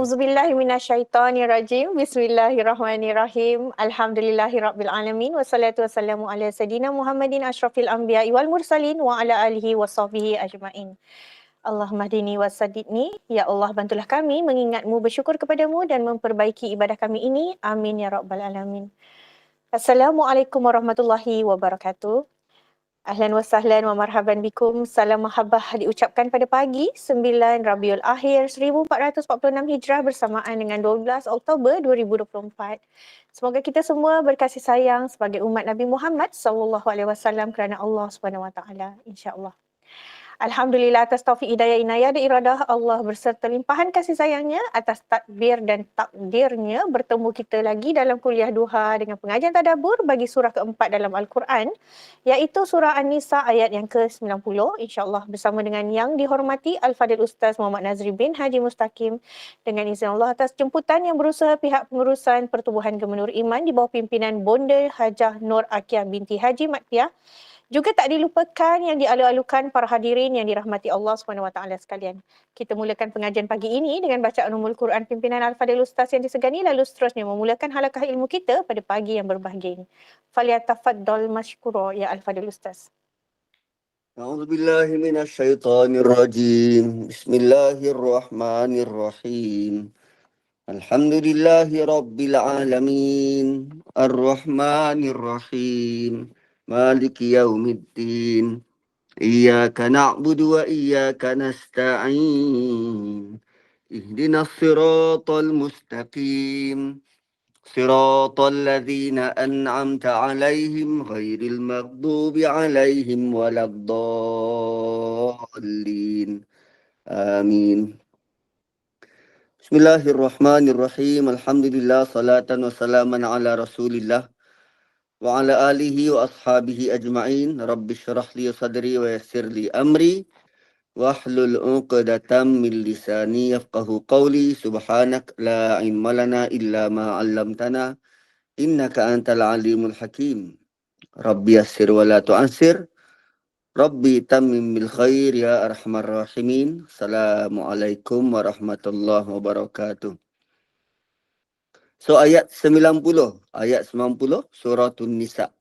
A'udzubillahi minasyaitonirrajim. Bismillahirrahmanirrahim. Alhamdulillahirabbil alamin wassalatu wassalamu ala sayidina Muhammadin asyrafil anbiya'i wal mursalin wa ala alihi washabbihi ajmain. Allahumma hdini wasadidni. Ya Allah, bantulah kami mengingatmu, bersyukur kepadamu dan memperbaiki ibadah kami ini. Amin ya rabbal alamin. Assalamualaikum warahmatullahi wabarakatuh. Ahlan wa sahlan wa marhaban bikum. Salam mahabbah diucapkan pada pagi 9 Rabiul Akhir 1446 Hijrah bersamaan dengan 12 Oktober 2024. Semoga kita semua berkasih sayang sebagai umat Nabi Muhammad sallallahu alaihi wasallam kerana Allah Subhanahu wa taala, insya-Allah. Alhamdulillah atas taufik hidayah inayah dan iradah Allah berserta limpahan kasih sayangnya atas takbir dan takdirnya bertemu kita lagi dalam kuliah duha dengan pengajian tadabbur bagi surah keempat dalam Al-Quran, iaitu surah An-Nisa ayat yang ke-90, insya-Allah bersama dengan yang dihormati Al-Fadil Ustaz Muhammad Nazri bin Haji Mustaqim dengan izin Allah atas jemputan yang berusaha pihak pengurusan Pertubuhan Gemah Nur Iman di bawah pimpinan Bonda Hajah Nur Akiyah binti Haji Matfiah. Juga tak dilupakan yang dialu-alukan para hadirin yang dirahmati Allah SWT sekalian. Kita mulakan pengajian pagi ini dengan bacaan Ummul Quran pimpinan Al-Fadil Ustaz yang disegani, lalu seterusnya memulakan halaqah ilmu kita pada pagi yang berbahagia ini. Falyatafaddal mashkura ya Al-Fadil Ustaz. A'udzubillahi minasyaitonirrajim. Bismillahirrahmanirrahim. Alhamdulillahi rabbil alamin. Ar-Rahmanir-Rahim. Maliki yaumiddin. Iyyaka na'budu wa iyyaka nasta'in. Ihdinas siratal mustaqim. صراط الذين أنعمت عليهم غير المغضوب عليهم ولا الضالين آمين. Bismillahirrahmanirrahim. Alhamdulillah salatan wa salaman ala Rasulillah wa ala alihi wa ashabihi ajma'in. Rabbi syrah li sadri wa yassir li amri wahlul 'uqdatam min lisani yafqahu qawli. Subhanak la ilma lana illa ma 'allamtana innaka antal alimul hakim. Rabbi yassir wa la tu'assir. Rabbi tammim bil khair ya arhamar rahimin. Assalamualaikum warahmatullahi wabarakatuh. So ayat 90 suratun Nisa.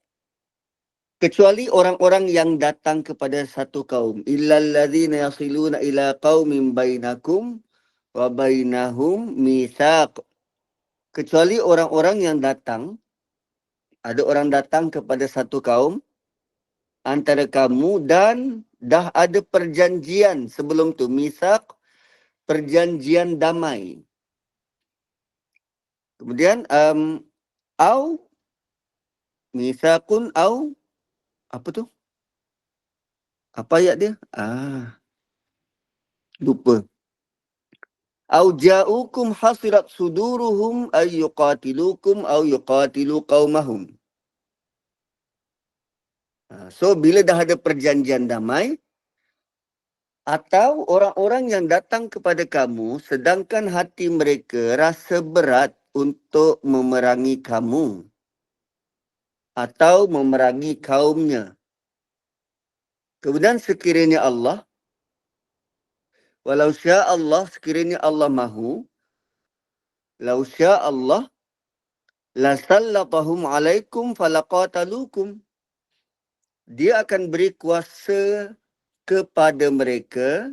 Kecuali orang-orang yang datang kepada satu kaum, illal ladzina yasiluna ila qaumin bainakum wa bainahum mitsaq. Kecuali orang-orang yang datang, ada orang datang kepada satu kaum antara kamu dan dah ada perjanjian sebelum tu, mitsaq, perjanjian damai. Kemudian au mitsaqun au apa tu? Apa ayat dia? Lupa. Au ja'ukum hasirat suduruhum ay yuqatilukum au yuqatilu qaumahum. So bila dah ada perjanjian damai, atau orang-orang yang datang kepada kamu sedangkan hati mereka rasa berat untuk memerangi kamu atau memerangi kaumnya. Kemudian sekiranya Allah, walau sya Allah, sekiranya Allah mahu, lau sya Allah la sallatahum alaikum falaqatalukum. Dia akan beri kuasa kepada mereka,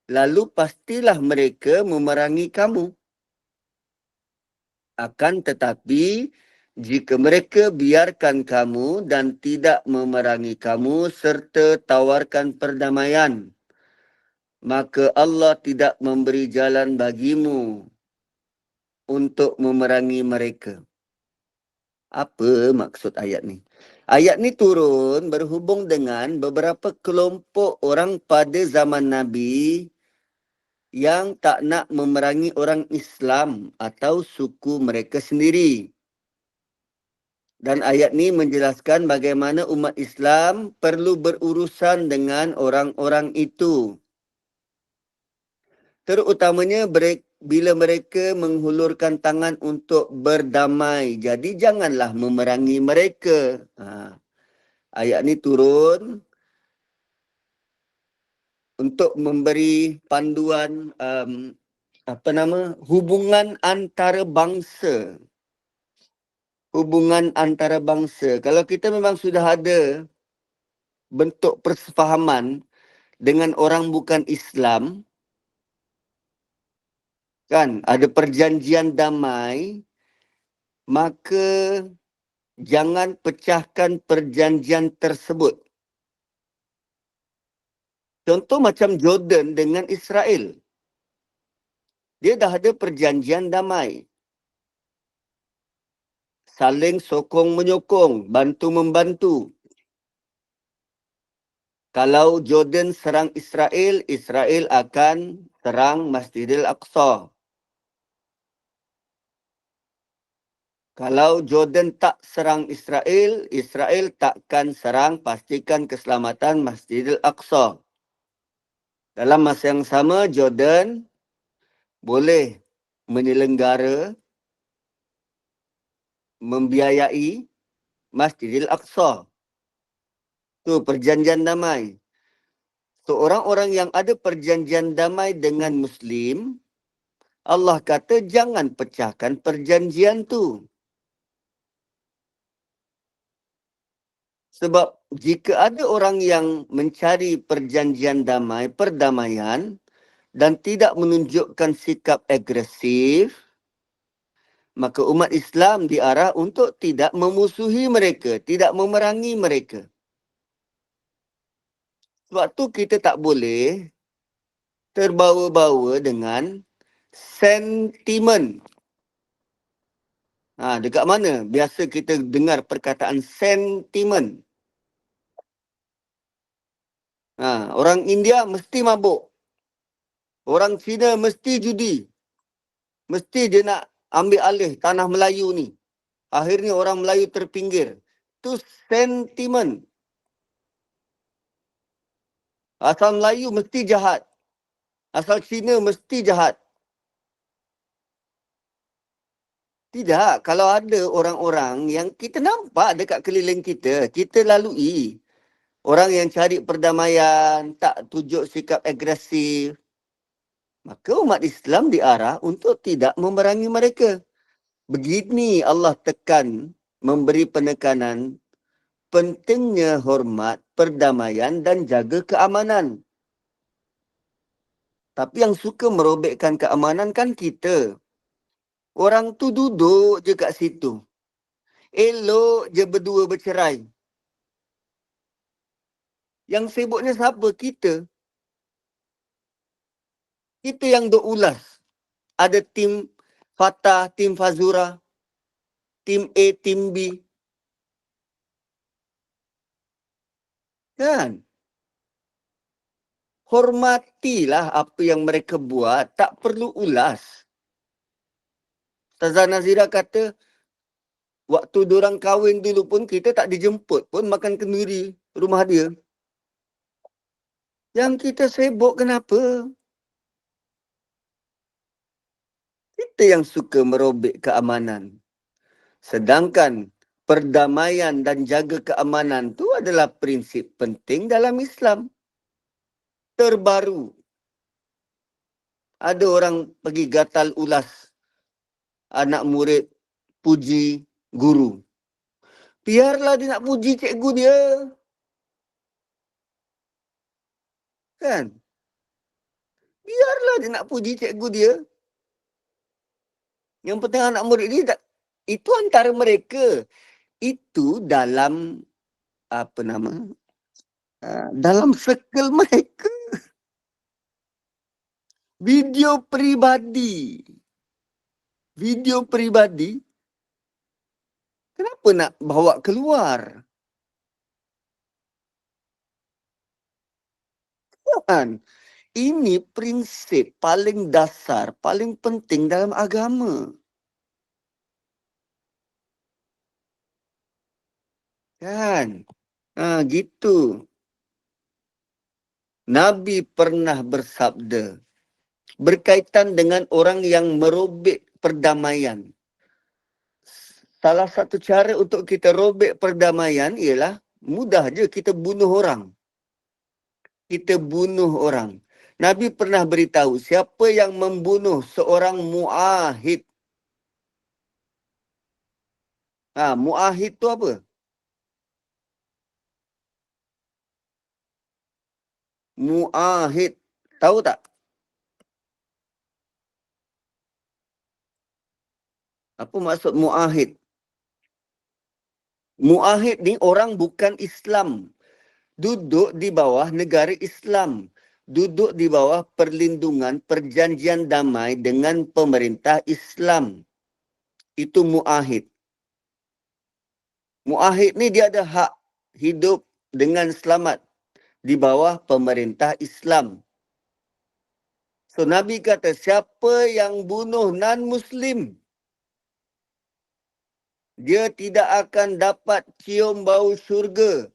lalu pastilah mereka memerangi kamu. Akan tetapi, jika mereka biarkan kamu dan tidak memerangi kamu serta tawarkan perdamaian, maka Allah tidak memberi jalan bagimu untuk memerangi mereka. Apa maksud ayat ni? Ayat ni turun berhubung dengan beberapa kelompok orang pada zaman Nabi yang tak nak memerangi orang Islam atau suku mereka sendiri. Dan ayat ni menjelaskan bagaimana umat Islam perlu berurusan dengan orang-orang itu. Terutamanya bila mereka menghulurkan tangan untuk berdamai. Jadi janganlah memerangi mereka. Ayat ni turun untuk memberi panduan hubungan antara bangsa. Hubungan antara bangsa. Kalau kita memang sudah ada bentuk persefahaman dengan orang bukan Islam, kan, ada perjanjian damai, maka jangan pecahkan perjanjian tersebut. Contoh macam Jordan dengan Israel. Dia dah ada perjanjian damai. Saling sokong menyokong, bantu membantu. Kalau Jordan serang Israel, Israel akan serang Masjidil Aqsa. Kalau Jordan tak serang Israel, Israel takkan serang, pastikan keselamatan Masjidil Aqsa. Dalam masa yang sama, Jordan boleh menyelenggara, membiayai Masjidil Aqsa. Itu perjanjian damai. So, orang-orang yang ada perjanjian damai dengan Muslim, Allah kata jangan pecahkan perjanjian tu. Sebab jika ada orang yang mencari perjanjian damai, perdamaian dan tidak menunjukkan sikap agresif, maka umat Islam diarah untuk tidak memusuhi mereka, tidak memerangi mereka. Sebab tu kita tak boleh terbawa-bawa dengan sentimen. Dekat mana biasa kita dengar perkataan sentimen? Orang India mesti mabuk. Orang Cina mesti judi. Mesti dia nak ambil alih tanah Melayu ni. Akhirnya orang Melayu terpinggir. Itu sentimen. Asal Melayu mesti jahat. Asal Cina mesti jahat. Tidak. Kalau ada orang-orang yang kita nampak dekat keliling kita, kita lalui. Orang yang cari perdamaian, tak tunjuk sikap agresif, maka umat Islam diarah untuk tidak memerangi mereka. Begini Allah tekan, memberi penekanan pentingnya hormat, perdamaian dan jaga keamanan. Tapi yang suka merobekkan keamanan kan kita. Orang tu duduk je kat situ. Elok je berdua bercerai. Yang sibuknya siapa? Kita. Kita yang duk ulas. Ada tim Fatah, tim Fazura, tim A, tim B. Kan? Hormatilah apa yang mereka buat. Tak perlu ulas. Ustazah Nazira kata, waktu diorang kahwin dulu pun kita tak dijemput pun makan kenduri rumah dia. Yang kita sibuk kenapa? Kita yang suka merobek keamanan. Sedangkan perdamaian dan jaga keamanan tu adalah prinsip penting dalam Islam. Terbaru. Ada orang pergi gatal ulas anak murid puji guru. Biarlah dia nak puji cikgu dia. Kan? Biarlah dia nak puji cikgu dia. Yang penting anak murid dia, itu antara mereka. Itu dalam, dalam circle mereka. Video peribadi. Video peribadi. Kenapa nak bawa keluar? Kan? Ini prinsip paling dasar, paling penting dalam agama. Kan? Gitu. Nabi pernah bersabda berkaitan dengan orang yang merobek perdamaian. Salah satu cara untuk kita robek perdamaian ialah mudah je kita bunuh orang. kita bunuh orang. Nabi pernah beritahu, siapa yang membunuh seorang mu'ahid. Mu'ahid tu apa? Mu'ahid. Tahu tak? Apa maksud mu'ahid? Mu'ahid ni orang bukan Islam. Duduk di bawah negara Islam. Duduk di bawah perlindungan perjanjian damai dengan pemerintah Islam. Itu mu'ahid. Mu'ahid ni dia ada hak hidup dengan selamat di bawah pemerintah Islam. So Nabi kata, siapa yang bunuh non-Muslim, dia tidak akan dapat cium bau syurga.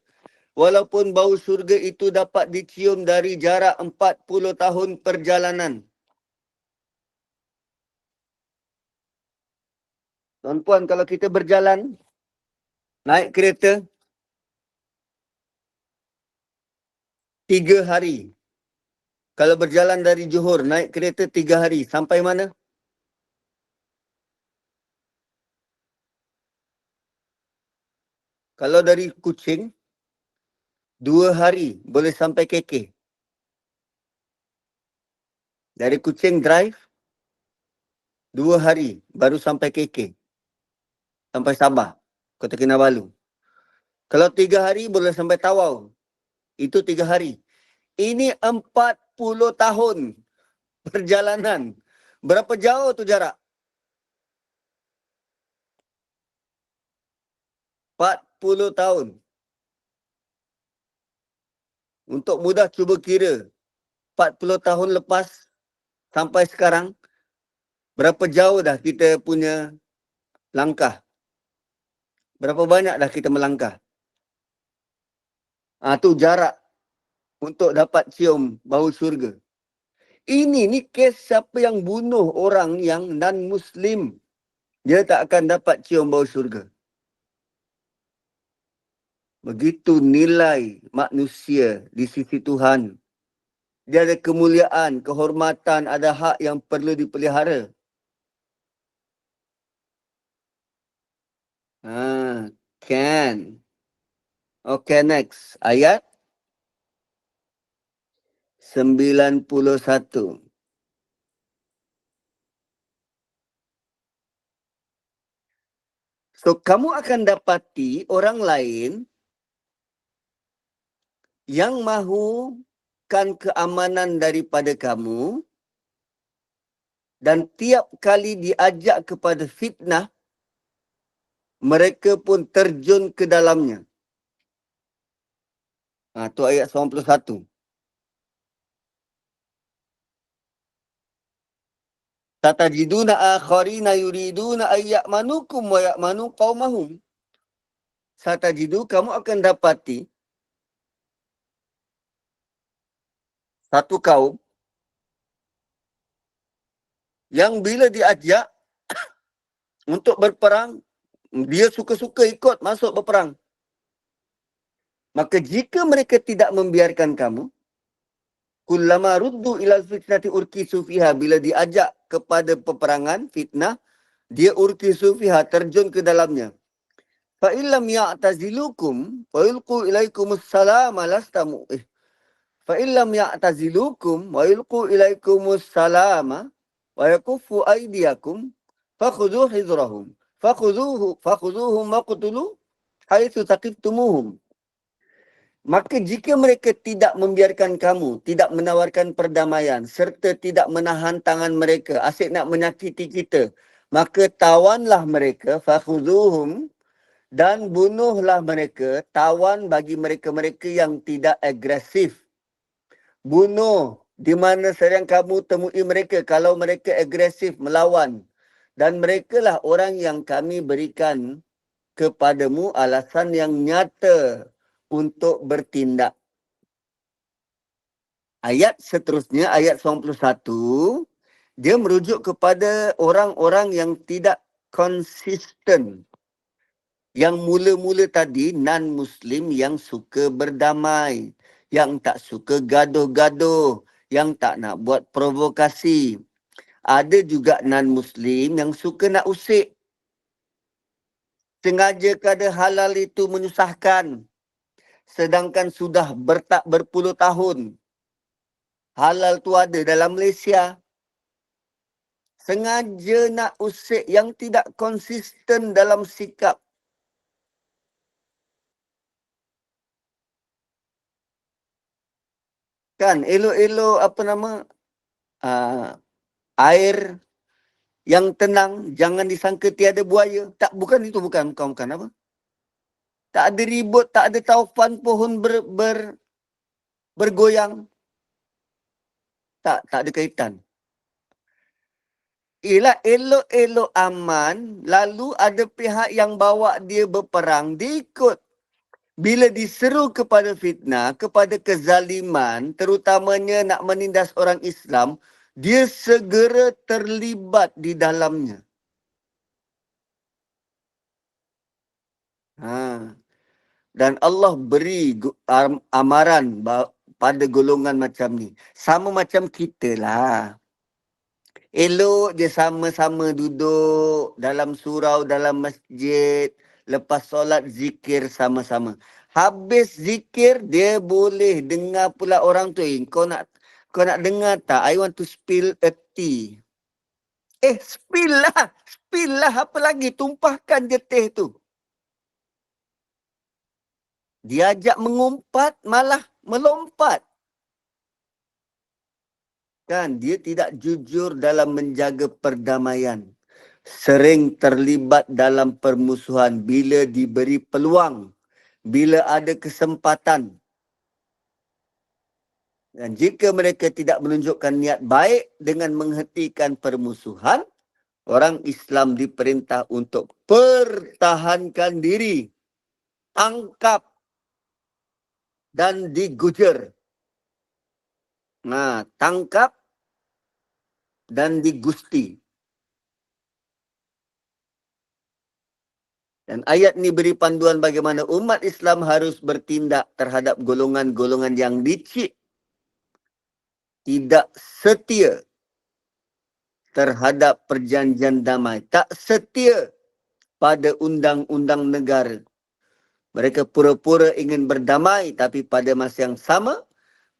Walaupun bau syurga itu dapat dicium dari jarak 40 tahun perjalanan. Tuan-puan, kalau kita berjalan, naik kereta, 3 hari. Kalau berjalan dari Johor, naik kereta 3 hari. Sampai mana? Kalau dari Kuching, 2 hari boleh sampai KK. Dari Kuching drive, 2 hari baru sampai KK. Sampai Sabah, Kota Kinabalu. Kalau 3 hari boleh sampai Tawau. Itu 3 hari. Ini 40 tahun perjalanan. Berapa jauh tu jarak? 40 tahun. Untuk mudah cuba kira. 40 tahun lepas sampai sekarang, berapa jauh dah kita punya langkah? Berapa banyak dah kita melangkah? Tu jarak untuk dapat cium bau syurga. Ini ni kes siapa yang bunuh orang yang non-Muslim. Dia tak akan dapat cium bau syurga. Begitu nilai manusia di sisi Tuhan. Dia ada kemuliaan, kehormatan, ada hak yang perlu dipelihara. Can. Okay, next. Ayat 91. So, kamu akan dapati orang lain yang mahukan keamanan daripada kamu dan tiap kali diajak kepada fitnah, mereka pun terjun ke dalamnya. Tu ayat 91. Satajiduna akharina yuriduna ayya'manukum wa ya'manu qaumahum. Satajidu, kamu akan dapati satu kaum yang bila diajak untuk berperang, dia suka-suka ikut masuk berperang. Maka jika mereka tidak membiarkan kamu, kullama ruddu ilal fitnati urkisu fiha, bila diajak kepada peperangan, fitnah, dia urkisu fiha, terjun ke dalamnya. Fa illam ya'tazilukum wa yulqu ilaikumus salama lastamu. Fa illam ya'tazilukum wa yulqu ilaikumus salama wa yakuffu aydiyakum fakhudhu hidrahum. Fakhuzuhum waqtulu haitsu taqiftumuhum. Maka jika mereka tidak membiarkan kamu, tidak menawarkan perdamaian serta tidak menahan tangan mereka, asyik nak menyakiti kita, maka tawanlah mereka, fakhuzuhum, dan bunuhlah mereka, tawan bagi mereka-mereka yang tidak agresif. Bunuh di mana sedang kamu temui mereka kalau mereka agresif melawan. Dan merekalah orang yang kami berikan kepadamu alasan yang nyata untuk bertindak. Ayat seterusnya, ayat 91, dia merujuk kepada orang-orang yang tidak konsisten. Yang mula-mula tadi non-Muslim yang suka berdamai, yang tak suka gaduh-gaduh, yang tak nak buat provokasi. Ada juga non-Muslim yang suka nak usik. Sengaja kada halal itu menyusahkan. Sedangkan sudah berpuluh tahun. Halal tu ada dalam Malaysia. Sengaja nak usik yang tidak konsisten dalam sikap. Kan, elok-elok apa nama, air yang tenang, jangan disangka tiada buaya. Tak, bukan itu, bukan apa. Tak ada ribut, tak ada taufan pohon bergoyang. Tak ada kaitan. Ialah elok-elok aman, lalu ada pihak yang bawa dia berperang, dia ikut. Bila diseru kepada fitnah, kepada kezaliman, terutamanya nak menindas orang Islam, dia segera terlibat di dalamnya. Dan Allah beri amaran pada golongan macam ni. Sama macam kita lah. Elok je sama-sama duduk dalam surau, dalam masjid. Lepas solat zikir sama-sama. Habis zikir, dia boleh dengar pula orang tu. Kau nak dengar tak? I want to spill a tea. Spill lah. Spill lah. Apa lagi? Tumpahkan je teh tu. Diajak mengumpat, malah melompat. Kan, dia tidak jujur dalam menjaga perdamaian. Sering terlibat dalam permusuhan bila diberi peluang, bila ada kesempatan. Dan jika mereka tidak menunjukkan niat baik dengan menghentikan permusuhan, orang Islam diperintah untuk pertahankan diri, tangkap dan digujar. Tangkap dan digusti. Dan ayat ni beri panduan bagaimana umat Islam harus bertindak terhadap golongan-golongan yang licik, tidak setia terhadap perjanjian damai, tak setia pada undang-undang negara. Mereka pura-pura ingin berdamai, tapi pada masa yang sama,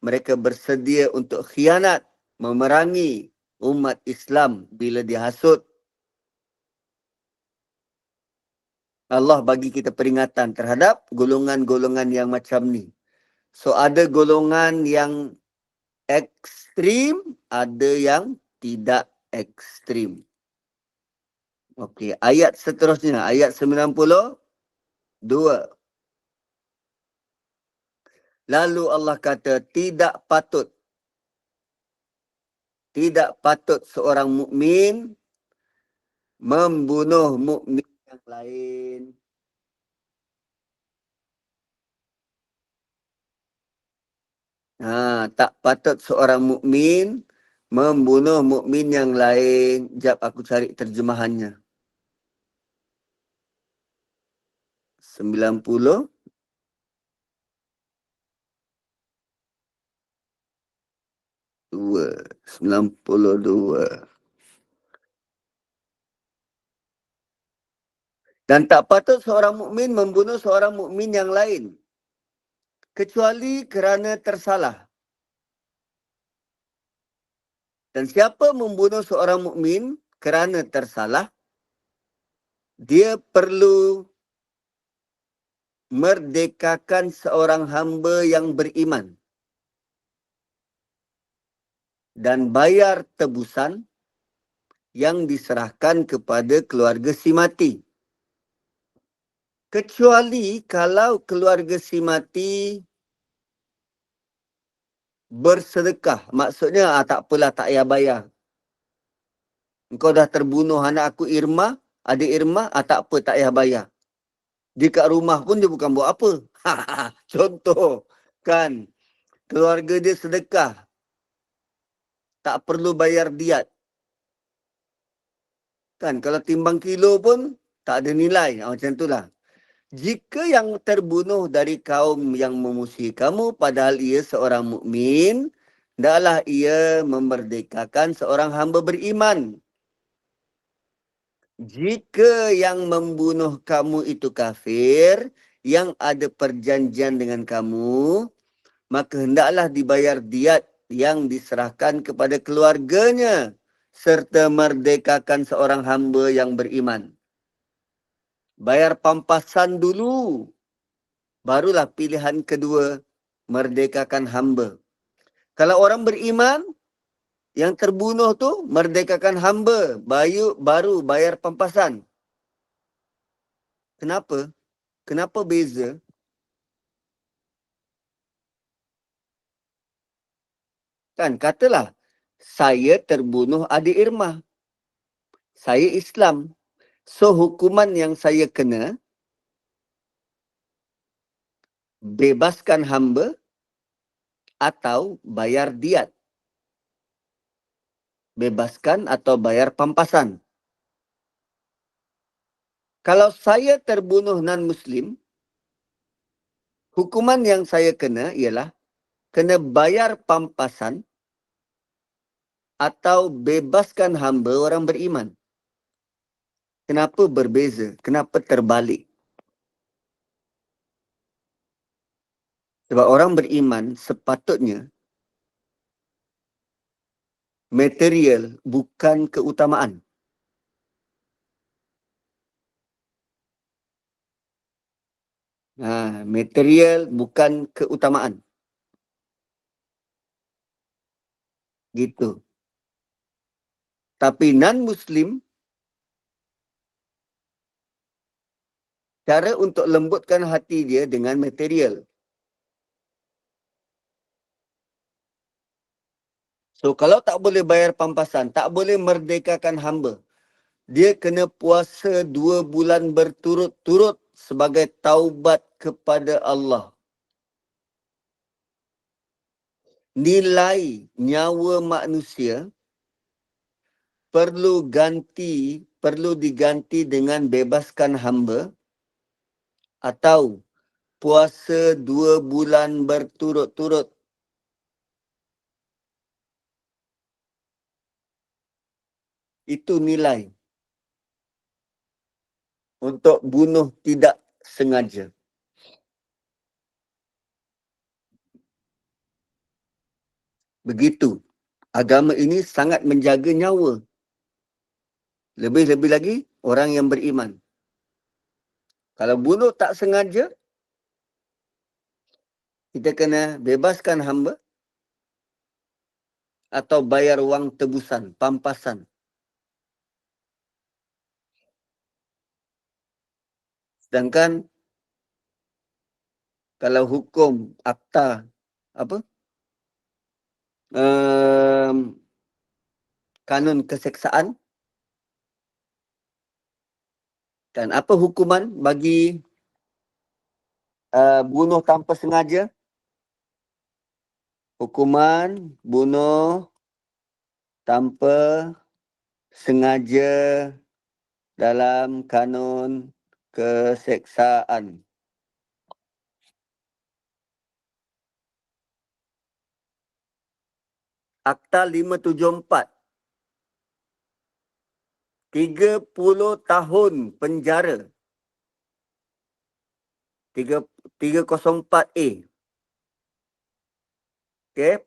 mereka bersedia untuk khianat, memerangi umat Islam bila dihasut. Allah bagi kita peringatan terhadap golongan-golongan yang macam ni. So, ada golongan yang ekstrim, ada yang tidak ekstrim. Okey, ayat seterusnya, ayat 92. Lalu Allah kata, tidak patut seorang mukmin membunuh mukmin yang lain. Tak patut seorang mukmin membunuh mukmin yang lain. Jap aku cari terjemahannya. 92. Dan tak patut seorang mukmin membunuh seorang mukmin yang lain kecuali kerana tersalah. Dan siapa membunuh seorang mukmin kerana tersalah, dia perlu merdekakan seorang hamba yang beriman dan bayar tebusan yang diserahkan kepada keluarga si mati. Kecuali kalau keluarga si mati bersedekah. Maksudnya, tak apalah, tak payah bayar. Engkau dah terbunuh anak aku Irma, adik Irma, tak apa, tak payah bayar. Di kat rumah pun dia bukan buat apa. Contoh, kan, keluarga dia sedekah. Tak perlu bayar diat. Kan, kalau timbang kilo pun tak ada nilai. Macam itulah. Jika yang terbunuh dari kaum yang memusuhi kamu padahal ia seorang mukmin, hendaklah ia memerdekakan seorang hamba beriman. Jika yang membunuh kamu itu kafir, yang ada perjanjian dengan kamu, maka hendaklah dibayar diat yang diserahkan kepada keluarganya serta merdekakan seorang hamba yang beriman. Bayar pampasan dulu, barulah pilihan kedua, merdekakan hamba. Kalau orang beriman, yang terbunuh tu merdekakan hamba, baru bayar pampasan. Kenapa? Kenapa beza? Kan katalah, saya terbunuh adik Irma. Saya Islam. So hukuman yang saya kena, bebaskan hamba atau bayar diat. Bebaskan atau bayar pampasan. Kalau saya terbunuh non-Muslim, hukuman yang saya kena ialah kena bayar pampasan atau bebaskan hamba orang beriman. Kenapa berbeza? Kenapa terbalik? Sebab orang beriman sepatutnya material bukan keutamaan. Material bukan keutamaan. Gitu. Tapi non-Muslim, cara untuk lembutkan hati dia dengan material. So, kalau tak boleh bayar pampasan, tak boleh merdekakan hamba, dia kena puasa 2 bulan berturut-turut sebagai taubat kepada Allah. Nilai nyawa manusia perlu diganti dengan bebaskan hamba atau puasa 2 bulan berturut-turut. Itu nilai untuk bunuh tidak sengaja. Begitu. Agama ini sangat menjaga nyawa. Lebih-lebih lagi orang yang beriman. Kalau bunuh tak sengaja, kita kena bebaskan hamba atau bayar wang tebusan, pampasan. Sedangkan kalau hukum akta apa? Kanun keseksaan, dan apa hukuman bagi bunuh tanpa sengaja? Hukuman bunuh tanpa sengaja dalam kanun keseksaan. Akta 574. 30 tahun penjara. 304A. Okay.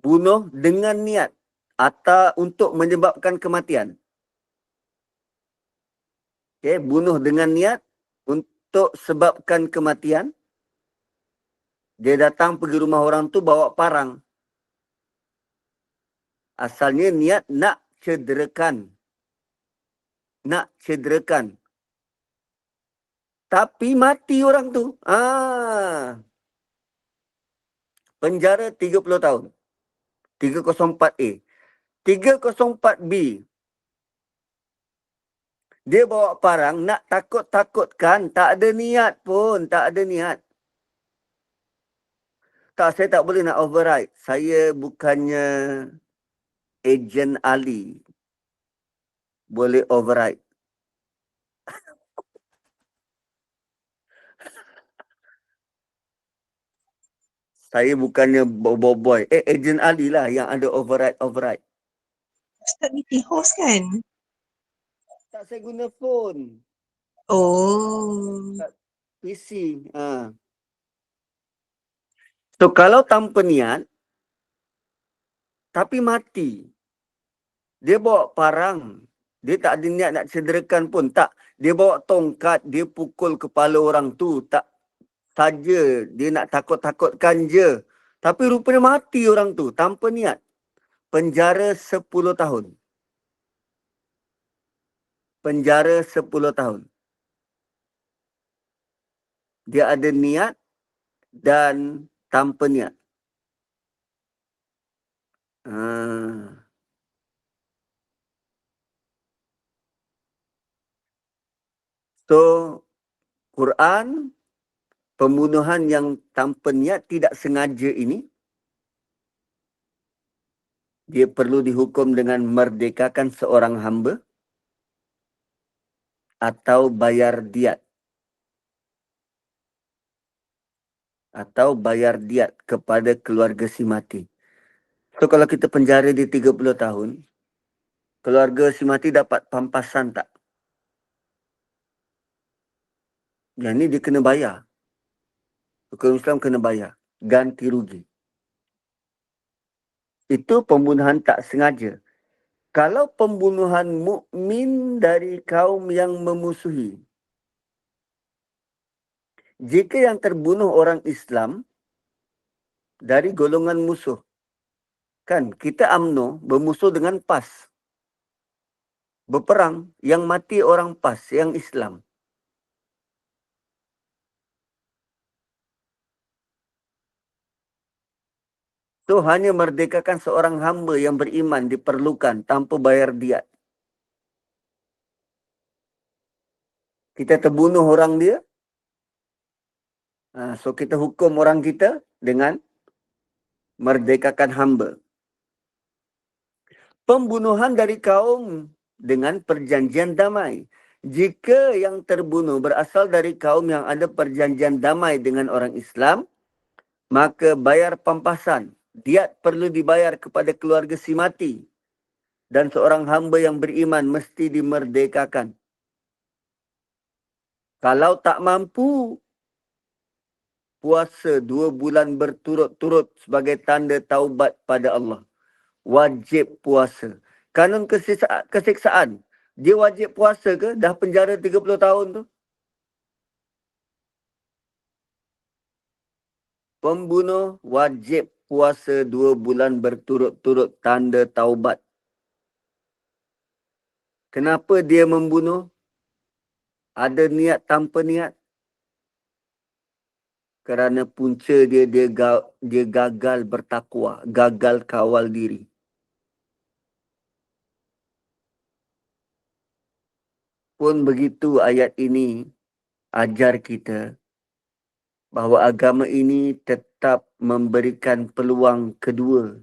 Bunuh dengan niat atau untuk menyebabkan kematian. Okay. Bunuh dengan niat untuk sebabkan kematian. Dia datang pergi rumah orang tu bawa parang. Asalnya niat nak cederakan. Nak cederakan. Tapi mati orang tu. Penjara 30 tahun. 304A. 304B. Dia bawa parang nak takut-takutkan. Tak ada niat pun. Tak ada niat. Tak, saya tak boleh nak override. Saya bukannya Ejen Ali. Boleh override. Saya bukannya boy. Ejen Ali lah yang ada override. Ustaz meeting host kan? Tak, saya guna phone. Oh. PC. So, kalau tanpa niat, tapi mati. Dia bawa parang. Dia tak ada niat nak cederakan pun. Tak. Dia bawa tongkat. Dia pukul kepala orang tu. Tak saja. Dia nak takut-takutkan je. Tapi rupanya mati orang tu. Tanpa niat. Penjara 10 tahun. Penjara 10 tahun. Dia ada niat dan tanpa niat. So, Quran, pembunuhan yang tanpa niat tidak sengaja ini, dia perlu dihukum dengan merdekakan seorang hamba atau bayar diat. Atau bayar diat kepada keluarga si mati. So, kalau kita penjara di 30 tahun, keluarga si mati dapat pampasan tak? Yang ni dia kena bayar. Hukum Islam kena bayar. Ganti rugi. Itu pembunuhan tak sengaja. Kalau pembunuhan mukmin dari kaum yang memusuhi, jika yang terbunuh orang Islam dari golongan musuh, kan kita UMNO bermusuh dengan PAS. Berperang, yang mati orang PAS, yang Islam. So, hanya merdekakan seorang hamba yang beriman diperlukan tanpa bayar diat. Kita terbunuh orang dia. So, kita hukum orang kita dengan merdekakan hamba. Pembunuhan dari kaum dengan perjanjian damai. Jika yang terbunuh berasal dari kaum yang ada perjanjian damai dengan orang Islam, maka bayar pampasan. Diat perlu dibayar kepada keluarga si mati. Dan seorang hamba yang beriman mesti dimerdekakan. Kalau tak mampu, puasa 2 bulan berturut-turut sebagai tanda taubat pada Allah. Wajib puasa. Kanun kesiksaan. Dia wajib puasa ke? Dah penjara 30 tahun tu. Pembunuh wajib puasa 2 bulan berturut-turut tanda taubat. Kenapa dia membunuh? Ada niat tanpa niat? Kerana punca dia gagal bertakwa, gagal kawal diri. Pun begitu ayat ini ajar kita bahawa agama ini tetap memberikan peluang kedua.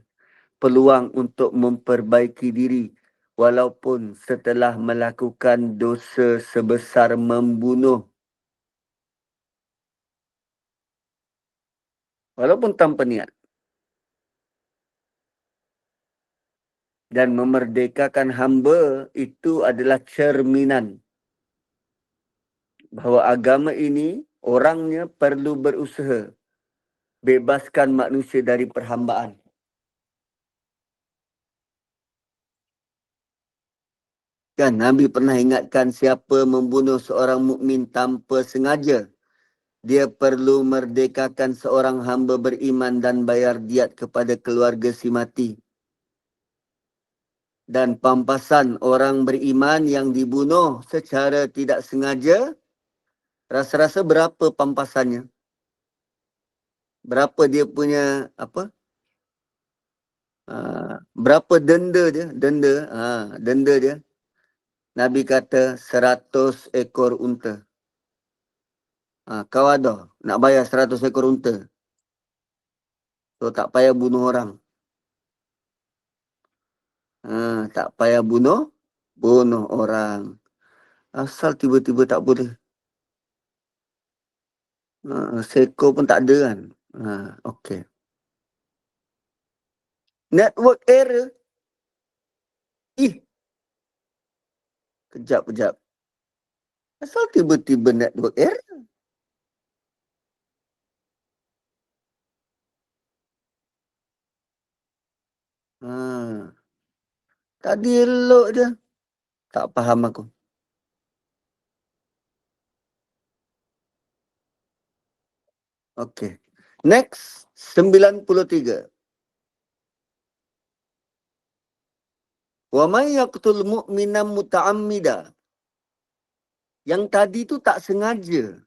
Peluang untuk memperbaiki diri walaupun setelah melakukan dosa sebesar membunuh. Walaupun tanpa niat. Dan memerdekakan hamba itu adalah cerminan bahawa agama ini orangnya perlu berusaha bebaskan manusia dari perhambaan. Kan Nabi pernah ingatkan siapa membunuh seorang mukmin tanpa sengaja, dia perlu merdekakan seorang hamba beriman dan bayar diat kepada keluarga si mati. Dan pampasan orang beriman yang dibunuh secara tidak sengaja, rasa-rasa berapa pampasannya? Berapa dia punya apa? Berapa denda dia? Denda dia. Nabi kata 100 ekor unta. Kau ada nak bayar 100 ekor unta. So tak payah bunuh orang. Tak payah bunuh orang. Asal tiba-tiba tak boleh. Seekor pun tak ada kan. Okey. Network error. Kejap. Asal tiba-tiba network error? Tadi elok je. Tak faham aku. Okey. Next, 93. Wa may yaqtul mu'mina muta'ammida. Yang tadi tu tak sengaja.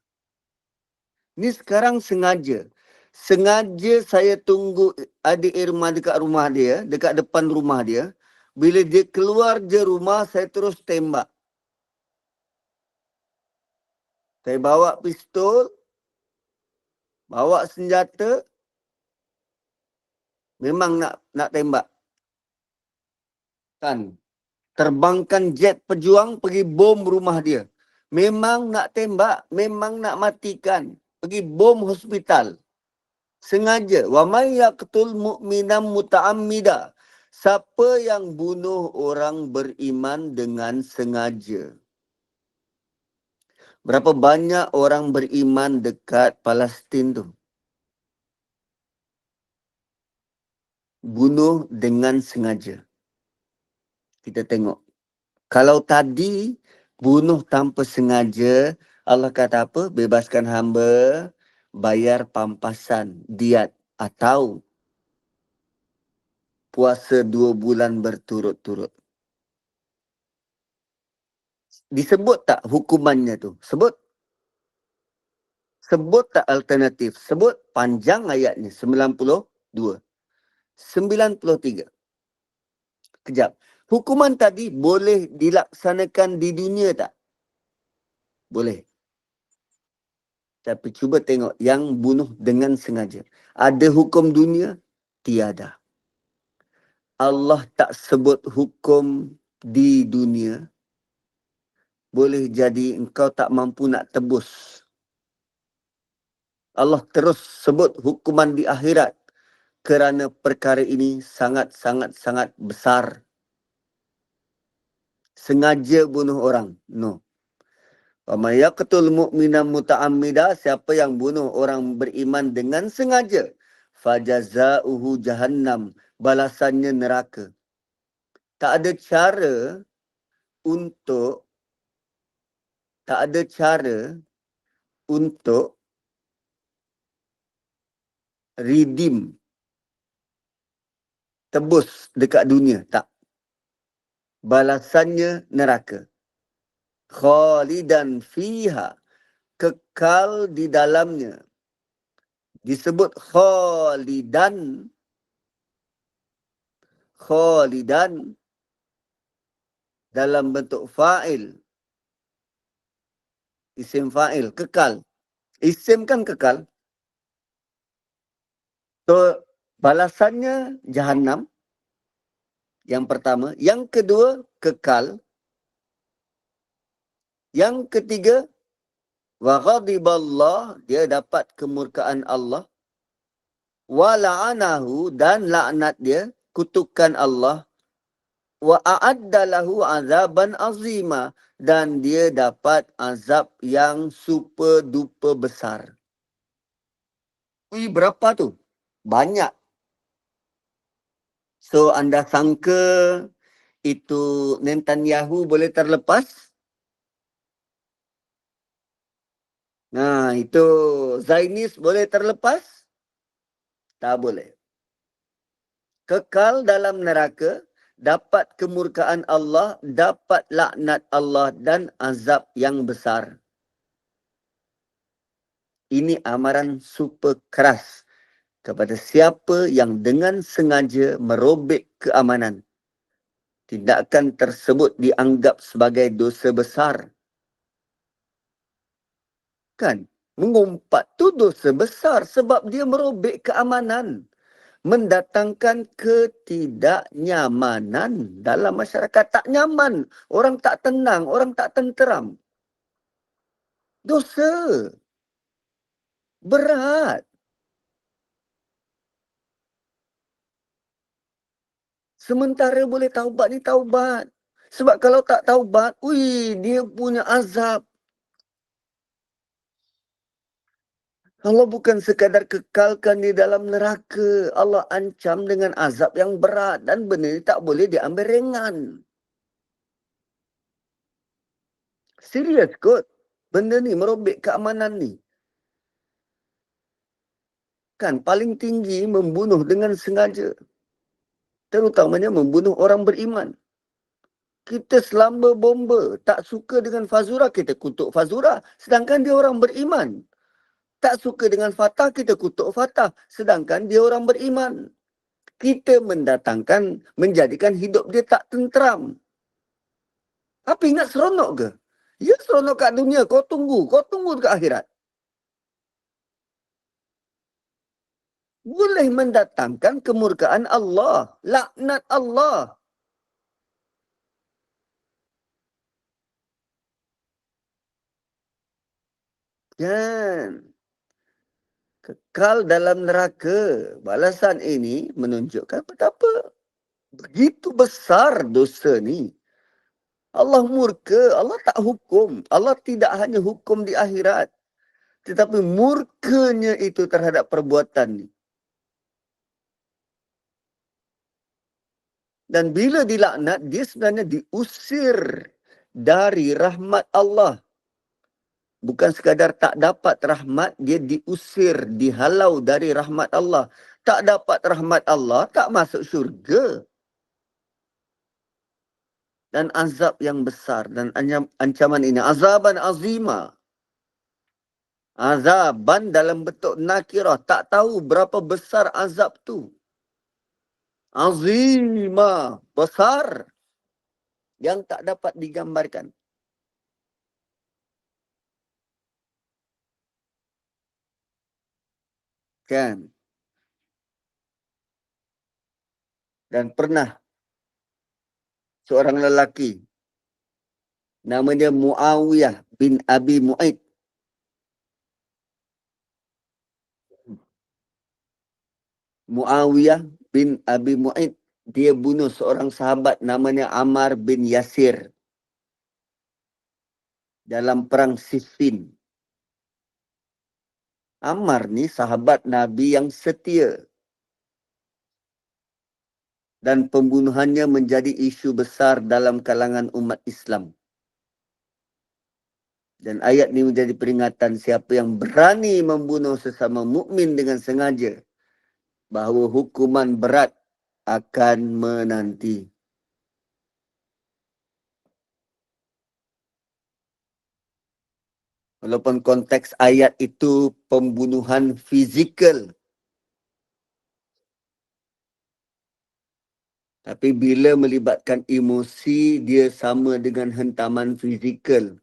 Ni sekarang sengaja. Sengaja saya tunggu adik Irma dekat rumah dia, dekat depan rumah dia. Bila dia keluar je rumah, saya terus tembak. Saya bawa pistol, bawa senjata, memang nak tembak. Kan? Terbangkan jet pejuang pergi bom rumah dia. Memang nak tembak, memang nak matikan. Pergi bom hospital. Sengaja. Wa may yaqtul mu'minam muta'ammida. Siapa yang bunuh orang beriman dengan sengaja? Berapa banyak orang beriman dekat Palestin tu? Bunuh dengan sengaja. Kita tengok. Kalau tadi bunuh tanpa sengaja, Allah kata apa? Bebaskan hamba, bayar pampasan, diat atau puasa 2 bulan berturut-turut. Disebut tak hukumannya tu? Sebut? Sebut tak alternatif? Sebut panjang ayatnya. 92. 93. Kejap. Hukuman tadi boleh dilaksanakan di dunia tak? Boleh. Tapi cuba tengok yang bunuh dengan sengaja. Ada hukum dunia? Tiada. Allah tak sebut hukum di dunia. Boleh jadi engkau tak mampu nak tebus. Allah terus sebut hukuman di akhirat. Kerana perkara ini sangat besar. Sengaja bunuh orang. No. Wa may yaqtul mu'mina muta'ammida, siapa yang bunuh orang beriman dengan sengaja, fajazauhu jahannam, balasannya neraka. Tak ada cara untuk redeem, tebus dekat dunia, tak. Balasannya neraka. Khalidan fiha, kekal di dalamnya. Disebut khalidan dalam bentuk fa'il. Isim fa'il, kekal. Isim kan kekal. So, balasannya jahannam. Yang pertama. Yang kedua, kekal. Yang ketiga, wa ghadiballah, dia dapat kemurkaan Allah. Wa la'anahu, dan laknat dia, kutukan Allah. Wa a'adda lahu azaban azima, dan dia dapat azab yang super duper besar. Berapa tu? Banyak. So anda sangka itu Netanyahu boleh terlepas? Nah, itu Zionis boleh terlepas? Tak boleh. Kekal dalam neraka, dapat kemurkaan Allah, dapat laknat Allah dan azab yang besar. Ini amaran super keras kepada siapa yang dengan sengaja merobek keamanan. Tindakan tersebut dianggap sebagai dosa besar. Kan? Mengumpat tu dosa besar sebab dia merobek keamanan. Mendatangkan ketidaknyamanan dalam masyarakat. Tak nyaman. Orang tak tenang. Orang tak tenteram. Dosa. Berat. Sementara boleh taubat ni taubat. Sebab kalau tak taubat, dia punya azab. Allah bukan sekadar kekalkan di dalam neraka. Allah ancam dengan azab yang berat. Dan benda ni tak boleh diambil ringan. Serius kot. Benda ni merobek keamanan ni. Kan paling tinggi membunuh dengan sengaja. Terutamanya membunuh orang beriman. Kita selamba bomba. Tak suka dengan Fazura, kita kutuk Fazura. Sedangkan dia orang beriman. Tak suka dengan Fatah, kita kutuk Fatah. Sedangkan dia orang beriman. Kita menjadikan hidup dia tak tenteram. Apa ingat seronok ke? Ya seronok kat dunia. Kau tunggu dekat akhirat. Boleh mendatangkan kemurkaan Allah. Laknat Allah. Kan? Kekal dalam neraka. Balasan ini menunjukkan betapa begitu besar dosa ni. Allah murka. Allah tak hukum. Allah tidak hanya hukum di akhirat. Tetapi murkanya itu terhadap perbuatan ni. Dan bila dilaknat, dia sebenarnya diusir dari rahmat Allah. Bukan sekadar tak dapat rahmat, dia diusir, dihalau dari rahmat Allah. Tak dapat rahmat Allah, tak masuk syurga. Dan azab yang besar. Dan ancaman ini, azaban azima. Azaban dalam bentuk nakirah. Tak tahu berapa besar azab tu. Azima, besar. Yang tak dapat digambarkan. Kan? Dan pernah seorang lelaki, nama dia Muawiyah bin Abi Mu'aid. Muawiyah bin Abi Mu'aid. Dia bunuh seorang sahabat namanya Ammar bin Yasir. Dalam perang Siffin. Ammar ni sahabat Nabi yang setia. Dan pembunuhannya menjadi isu besar dalam kalangan umat Islam. Dan ayat ni menjadi peringatan siapa yang berani membunuh sesama mukmin dengan sengaja. Bahawa hukuman berat akan menanti. Walaupun konteks ayat itu pembunuhan fizikal. Tapi bila melibatkan emosi, dia sama dengan hentaman fizikal.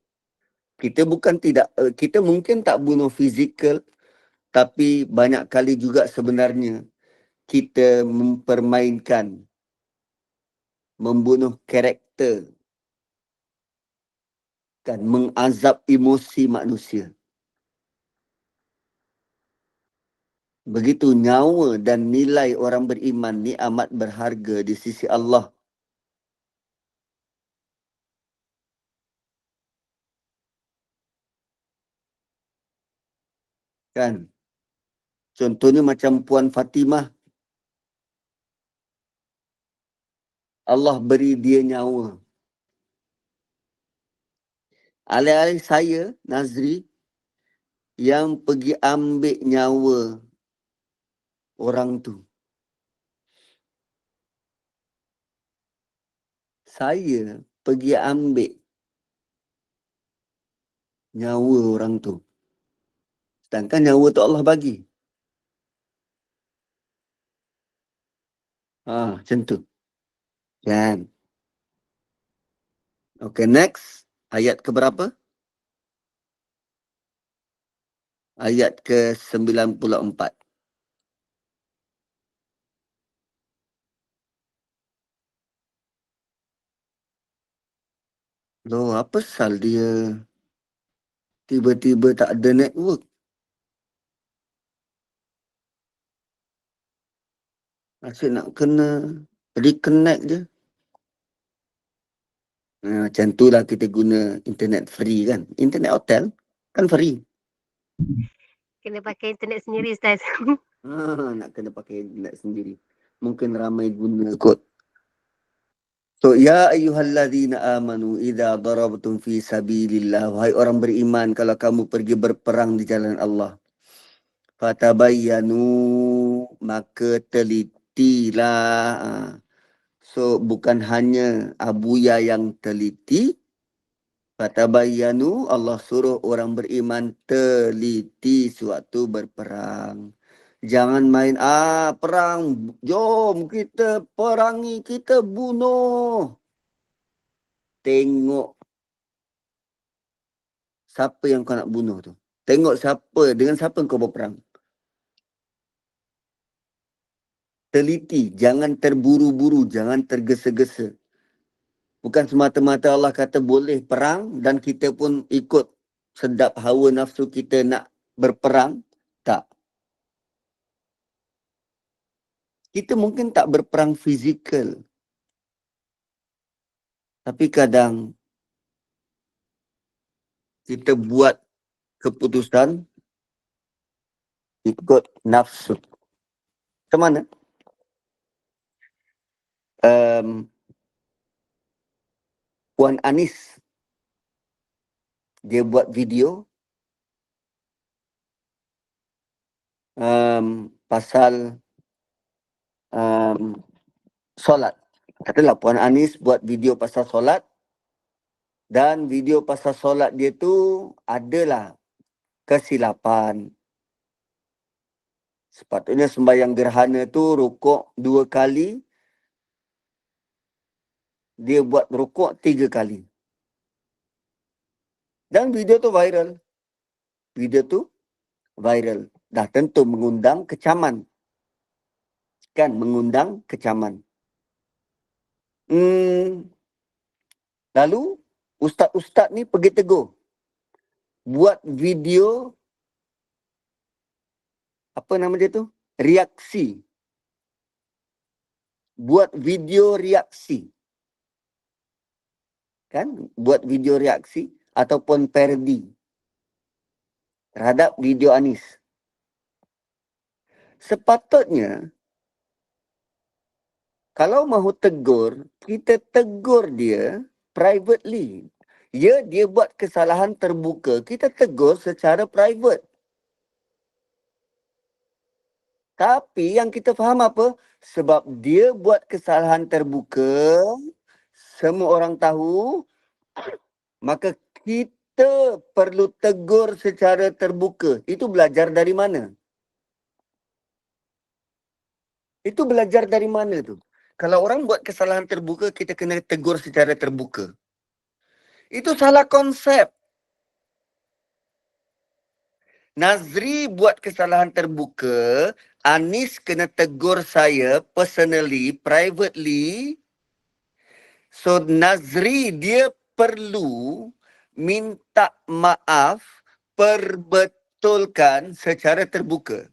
Kita mungkin tak bunuh fizikal, tapi banyak kali juga sebenarnya kita mempermainkan, membunuh karakter, kan, mengazab emosi manusia. Begitu nyawa dan nilai orang beriman ni amat berharga di sisi Allah. Kan? Contohnya macam Puan Fatimah. Allah beri dia nyawa. Alih-alih saya, Nazri, yang pergi ambil nyawa orang tu. Saya pergi ambil nyawa orang tu. Sedangkan nyawa tu Allah bagi. Macam tu. Kan? Okay, next. Ayat ke berapa? Ayat ke-94. Loh, apa sal dia tiba-tiba tak ada network? Asyik nak kena Reconnect je. Macam tu lah kita guna internet free kan. Internet hotel kan free. Kena pakai internet sendiri Ustaz. Nak kena pakai internet sendiri. Mungkin ramai guna kot. So, ya ayyuhalladzina amanu idza darabtum fi sabilillah. Wahai orang beriman, kalau kamu pergi berperang di jalan Allah. Fatabayyanu, maka telitilah. So, bukan hanya Abuya yang teliti. Fatabayyanu, Allah suruh orang beriman teliti suatu berperang. Jangan main, perang, jom kita perangi, kita bunuh. Tengok siapa yang kau nak bunuh tu. Tengok dengan siapa kau berperang. Teliti, jangan terburu-buru, jangan tergesa-gesa. Bukan semata-mata Allah kata boleh perang dan kita pun ikut sedap hawa nafsu kita nak berperang. Tak. Kita mungkin tak berperang fizikal. Tapi kadang kita buat keputusan ikut nafsu. Macam mana? Puan Anis, dia buat video pasal solat. Katalah Puan Anis buat video pasal solat dan video pasal solat dia tu adalah kesilapan. Sepatutnya sembahyang gerhana tu rukuk 2 kali, dia buat rukuk 3 kali. Dan video tu viral. Video tu viral. Dah tentu mengundang kecaman. Kan, mengundang kecaman. Lalu, ustaz-ustaz ni pergi tegur. Buat video, apa nama dia tu? Reaksi. Buat video reaksi. Kan? Buat video reaksi ataupun parody terhadap video Anis. Sepatutnya, kalau mahu tegur, kita tegur dia privately. Ya, dia buat kesalahan terbuka. Kita tegur secara private. Tapi yang kita faham apa? Sebab dia buat kesalahan terbuka, semua orang tahu, maka kita perlu tegur secara terbuka. Itu belajar dari mana? Itu belajar dari mana tu? Kalau orang buat kesalahan terbuka, kita kena tegur secara terbuka. Itu salah konsep. Nazri buat kesalahan terbuka, Anis kena tegur saya personally, privately. So Nazri dia perlu minta maaf, perbetulkan secara terbuka.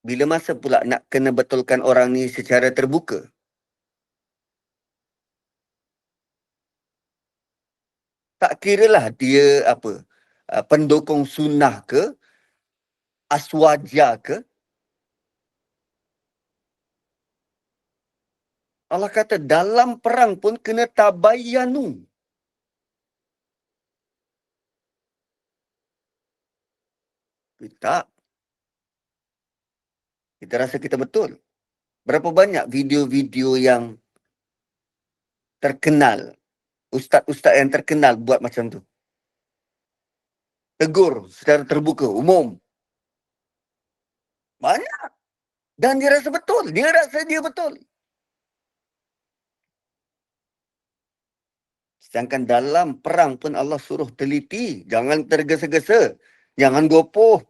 Bila masa pula nak kena betulkan orang ni secara terbuka? Tak kiralah dia apa, pendukung sunnah ke, aswaja ke. Allah kata dalam perang pun kena tabayyanu. Tak. Kita rasa kita betul. Berapa banyak video-video yang terkenal, ustaz-ustaz yang terkenal buat macam tu. Tegur secara terbuka, umum. Banyak. Dan dia rasa betul. Dia rasa dia betul. Sedangkan dalam perang pun Allah suruh teliti. Jangan tergesa-gesa. Jangan gopoh.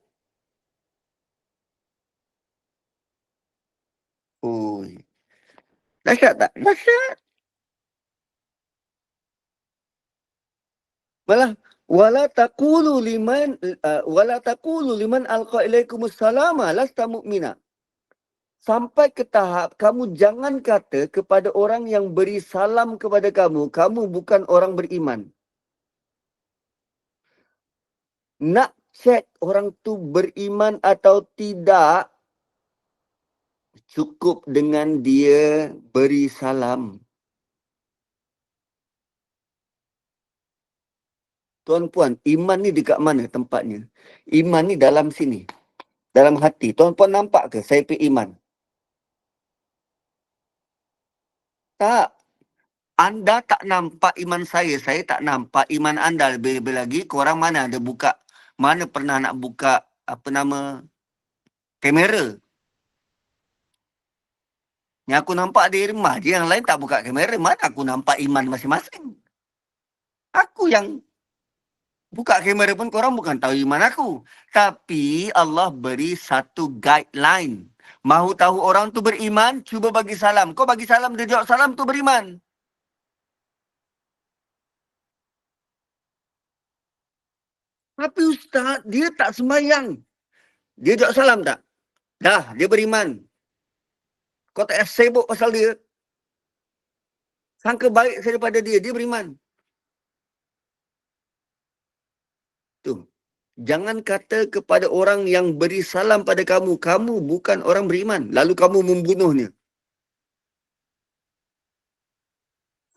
Ui. Dahsyat tak? Dahsyat. Malah Wala taqulu liman alqa ilaikumus salama lasta mu'mina. Sampai ke tahap kamu jangan kata kepada orang yang beri salam kepada kamu, kamu bukan orang beriman. Nak cek orang tu beriman atau tidak, cukup dengan dia beri salam. Tuan-puan, iman ni dekat mana tempatnya? Iman ni dalam sini. Dalam hati. Tuan-puan nampak ke saya pergi iman? Tak. Anda tak nampak iman saya tak nampak iman anda. Lebih-lebih lagi, korang mana ada buka, mana pernah nak buka, kamera. Yang aku nampak di rumah je, yang lain tak buka kamera. Mana aku nampak iman masing-masing? Aku yang buka kamera pun korang bukan tahu iman aku. Tapi Allah beri satu guideline. Mahu tahu orang tu beriman, cuba bagi salam. Kau bagi salam, dia jawab salam, tu beriman. Tapi ustaz, dia tak sembahyang. Dia jawab salam tak? Dah, dia beriman. Kau tak payah sibuk pasal dia. Sangka baik saya daripada dia beriman. Tu. Jangan kata kepada orang yang beri salam pada kamu, kamu bukan orang beriman. Lalu kamu membunuhnya.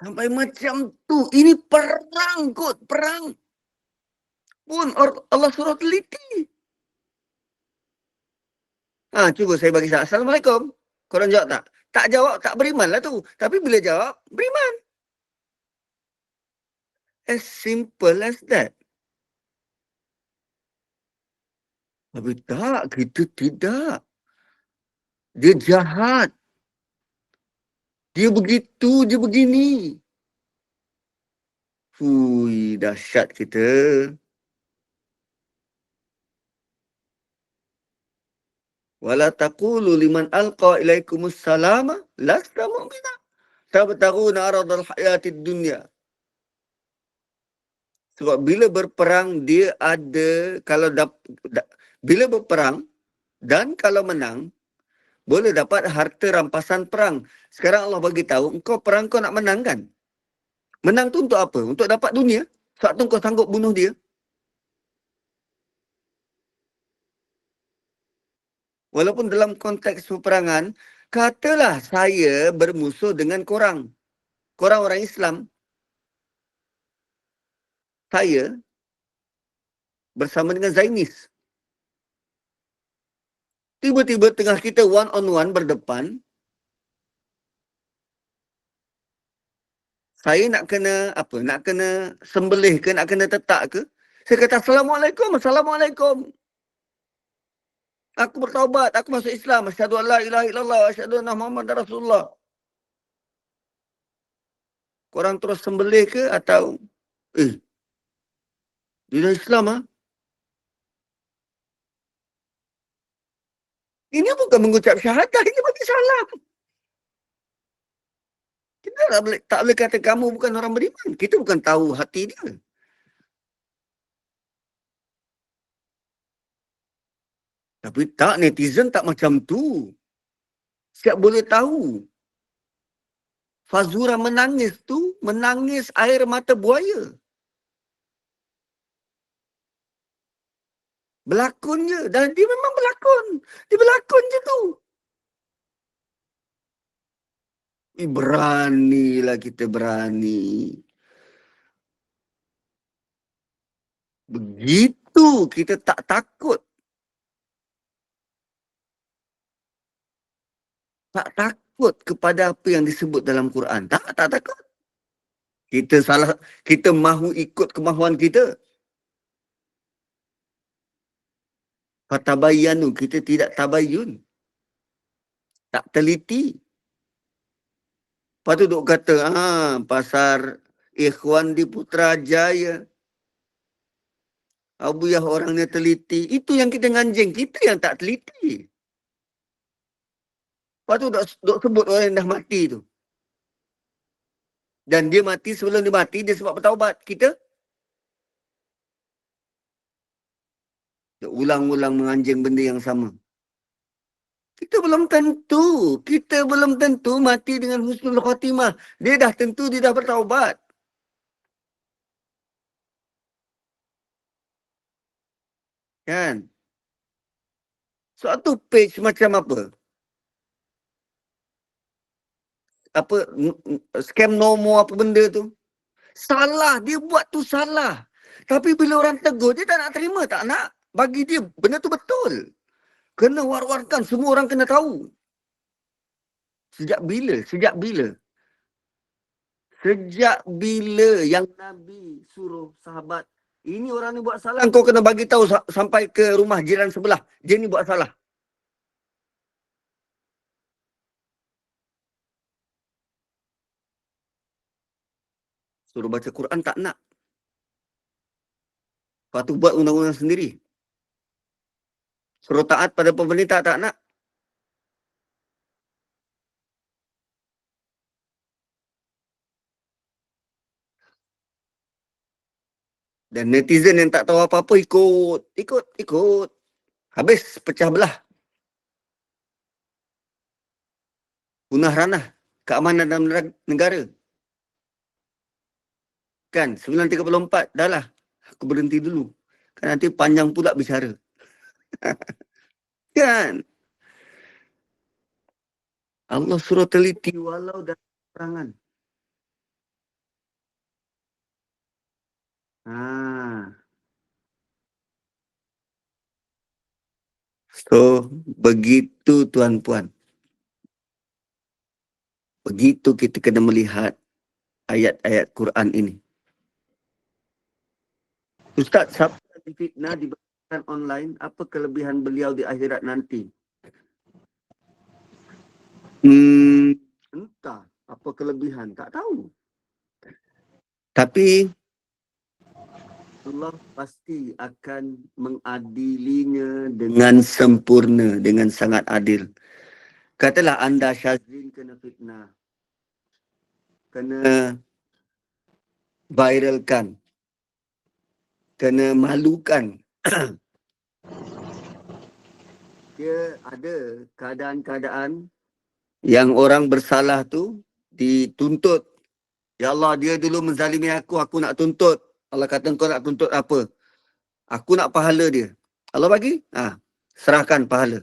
Sampai macam tu. Ini perang kot, perang. Pun Allah suruh teliti. Cuba saya bagi salam. Assalamualaikum. Korang jawab tak? Tak jawab, tak beriman lah tu. Tapi bila jawab, beriman. As simple as that. Tapi tak, kita tidak. Dia jahat. Dia begitu, dia begini. Hui, dahsyat kita. Wala taqulu liman alqa ilaikumus salama lasta mu'mina. Tabtaruna aradal hayatid dunya. Sebab bila berperang, dia ada, bila berperang dan kalau menang, boleh dapat harta rampasan perang. Sekarang Allah bagi tahu, engkau perang kau nak menang kan? Menang tu untuk apa? Untuk dapat dunia. Sebab tu kau sanggup bunuh dia. Walaupun dalam konteks peperangan, katalah saya bermusuh dengan korang. Korang orang Islam. Saya bersama dengan Zainis. Tiba-tiba tengah kita one on one berdepan, saya nak kena apa? Nak kena sembelih ke? Nak kena tetak ke? Saya kata Assalamualaikum, Assalamualaikum. Aku bertaubat, aku masuk Islam. Asyhadu an la ilaha illallah, asyhadu anna Muhammadar Rasulullah. Korang terus sembelih ke atau dia dah Islam Ini bukan mengucap syahadah, ini bagi salam. Kita tak boleh kata kamu bukan orang beriman. Kita bukan tahu hati dia. Tapi tak, netizen tak macam tu. Siap boleh tahu. Fazura menangis tu, menangis air mata buaya. Berlakon je. Dan dia memang berlakon. Dia berlakon je tu. Beranilah kita berani. Begitu kita tak takut. Tak takut kepada apa yang disebut dalam Quran. Tak takut. Kita mahu ikut kemahuan kita. Fatabayyanu, kita tidak tabayyun. Tak teliti. Lepas tu duk kata, pasar Ikhwan di Putrajaya. Abuyah orangnya teliti. Itu yang kita nganjing. Kita yang tak teliti. Lepas tu duk sebut orang yang dah mati tu. Dan dia mati sebelum dia mati, dia sebab bertaubat. Kita Dia ulang-ulang menganjing benda yang sama. Kita belum tentu. Kita belum tentu mati dengan husnul khatimah. Dia dah tentu dia dah bertaubat. Kan? Suatu page macam apa? Scam nomo apa benda tu? Salah. Dia buat tu salah. Tapi bila orang tegur, dia tak nak terima. Tak nak. Bagi dia, benda tu betul. Kena war-warkan. Semua orang kena tahu. Sejak bila? Sejak bila? Sejak bila yang Nabi suruh sahabat, ini orang ni buat salah, kau kena bagi tahu sampai ke rumah jiran sebelah. Dia ni buat salah. Suruh baca Quran tak nak. Lepas tu buat undang-undang sendiri. Suruh taat pada pemerintah tak nak. Dan netizen yang tak tahu apa-apa ikut. Habis pecah belah. Punah ranah keamanan dalam negara. Kan 9.34 dah lah. Aku berhenti dulu. Kan nanti panjang pula bicara. Kan? Allah suruh teliti walau dalam perangan. So, begitu tuan-puan. Begitu kita kena melihat ayat-ayat Quran ini. Ustaz, siapa yang difitnah diberikan online, apa kelebihan beliau di akhirat nanti? Entah apa kelebihan, tak tahu. Tapi Allah pasti akan mengadilinya dengan sempurna, dengan sangat adil. Katalah anda Syazrin kena fitnah, kena viralkan, kena malukan. Dia ada keadaan-keadaan yang orang bersalah tu dituntut. Ya Allah, dia dulu menzalimi aku nak tuntut. Allah kata kau nak tuntut apa? Aku nak pahala dia. Allah bagi? Serahkan pahala.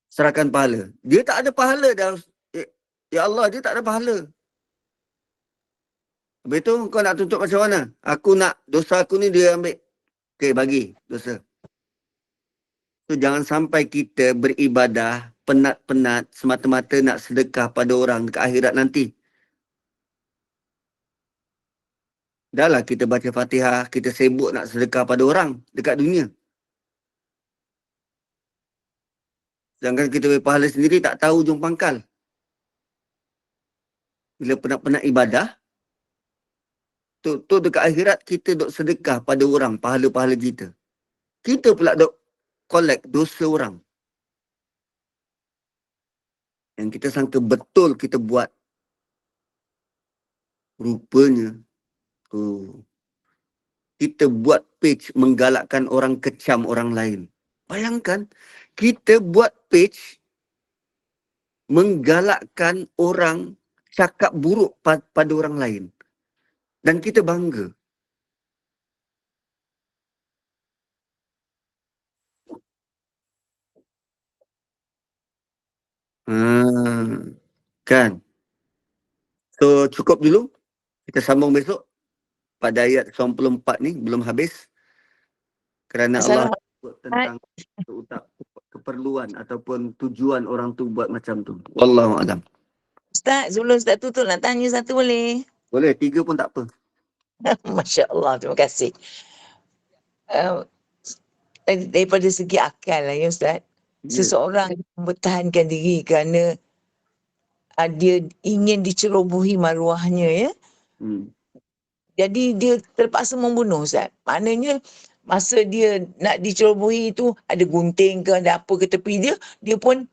Serahkan pahala. Dia tak ada pahala dah. Ya Allah, dia tak ada pahala. Habis tu kau nak tuntut macam mana? Aku nak dosa aku ni dia ambil. Okey, bagi dosa. So, jangan sampai kita beribadah penat-penat semata-mata nak sedekah pada orang ke akhirat nanti. Dahlah kita baca Fatihah, kita sibuk nak sedekah pada orang dekat dunia. Sedangkan kita berpahala sendiri tak tahu ujung pangkal. Bila penat-penat ibadah, tu dekat akhirat kita duk sedekah pada orang, pahala-pahala kita. Kita pula duk collect dosa orang. Yang kita sangka betul kita buat. Rupanya, kita buat page menggalakkan orang kecam orang lain. Bayangkan, kita buat page menggalakkan orang cakap buruk pada orang lain. Dan kita bangga. Kan? So, cukup dulu. Kita sambung besok. Pada ayat 94 ni, belum habis. Kerana Allah sebut tentang keperluan ataupun tujuan orang tu buat macam tu. Wallahualam. Ustaz, sebelum Ustaz tutup nak tanya satu boleh? Boleh, 3 pun tak apa. Masya Allah, terima kasih. Daripada segi akal lah ya Ustaz. Seseorang mempertahankan diri kerana dia ingin dicerobohi maruahnya ya. Jadi dia terpaksa membunuh Ustaz. Maknanya masa dia nak dicerobohi itu ada gunting ke ada apa ke tepi dia, dia pun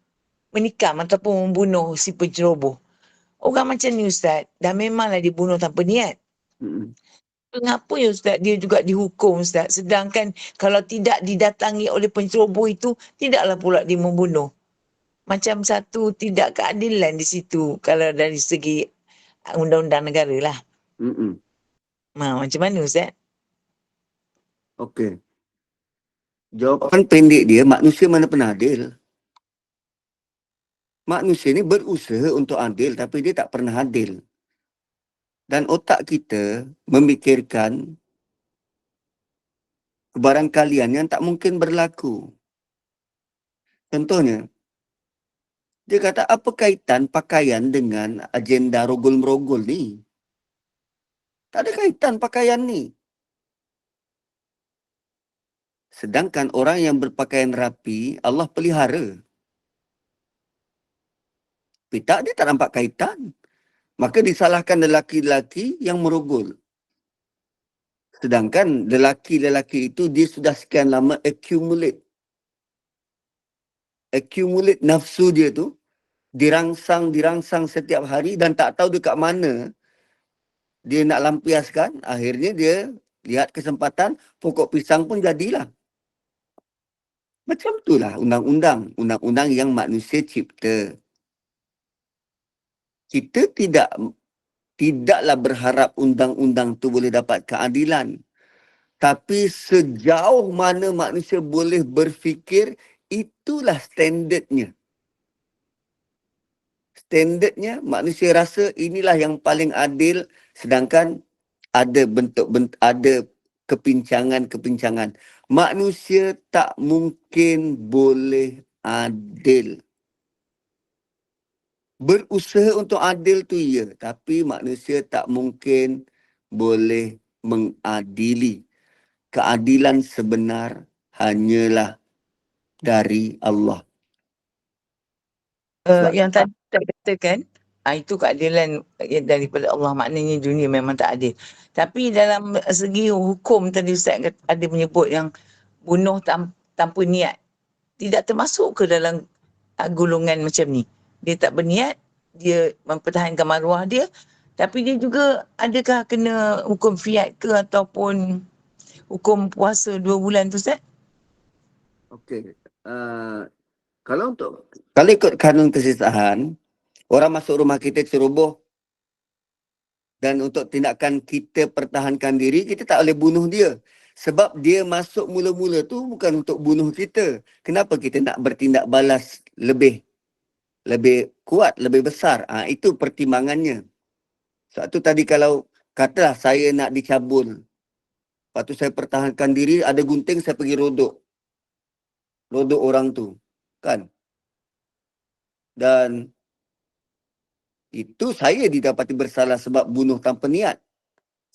menikam ataupun membunuh si penceroboh. Orang macam ni Ustaz, dah memanglah dibunuh tanpa niat. Mengapa ya Ustaz dia juga dihukum Ustaz? Sedangkan kalau tidak didatangi oleh penceroboh itu, tidaklah pula dia membunuh. Macam satu tidak keadilan di situ kalau dari segi undang-undang negara lah. Mm-mm. Macam mana Ustaz? Okey. Jawapan pendek dia, manusia mana pernah adil. Manusia ni berusaha untuk adil tapi dia tak pernah adil. Dan otak kita memikirkan kebarangkalian yang tak mungkin berlaku. Contohnya, dia kata apa kaitan pakaian dengan agenda rogol-merogol ni? Tak ada kaitan pakaian ni. Sedangkan orang yang berpakaian rapi, Allah pelihara. Tapi dia tak nampak kaitan. Maka disalahkan lelaki-lelaki yang merogol. Sedangkan lelaki-lelaki itu dia sudah sekian lama accumulate nafsu dia tu, dirangsang setiap hari dan tak tahu dekat mana dia nak lampiaskan. Akhirnya dia lihat kesempatan, pokok pisang pun jadilah. Macam itulah undang-undang yang manusia cipta. Kita tidaklah berharap undang-undang tu boleh dapat keadilan. Tapi sejauh mana manusia boleh berfikir, itulah standardnya. Standardnya manusia rasa inilah yang paling adil, sedangkan ada ada kepincangan. Manusia tak mungkin boleh adil. Berusaha untuk adil tu ya, tapi manusia tak mungkin boleh mengadili. Keadilan sebenar hanyalah dari Allah. Sebab Yang tadi saya katakan, itu keadilan daripada Allah, maknanya dunia memang tak adil. Tapi dalam segi hukum tadi Ustaz ada menyebut yang bunuh tanpa niat. Tidak termasuk ke dalam golongan macam ni? Dia tak berniat, dia mempertahankan maruah dia, tapi dia juga adakah kena hukum fiat ke ataupun hukum puasa 2 bulan tu Ustaz? okey. Kalau ikut kanun kesisahan, orang masuk rumah kita ceroboh dan untuk tindakan kita pertahankan diri, kita tak boleh bunuh dia. Sebab dia masuk mula-mula tu bukan untuk bunuh kita. Kenapa kita nak bertindak balas lebih kuat, lebih besar? Itu pertimbangannya. Sebab tu tadi kalau katalah saya nak dicabul, lepas tu saya pertahankan diri, ada gunting saya pergi rodok orang tu. Kan? Dan itu saya didapati bersalah sebab bunuh tanpa niat.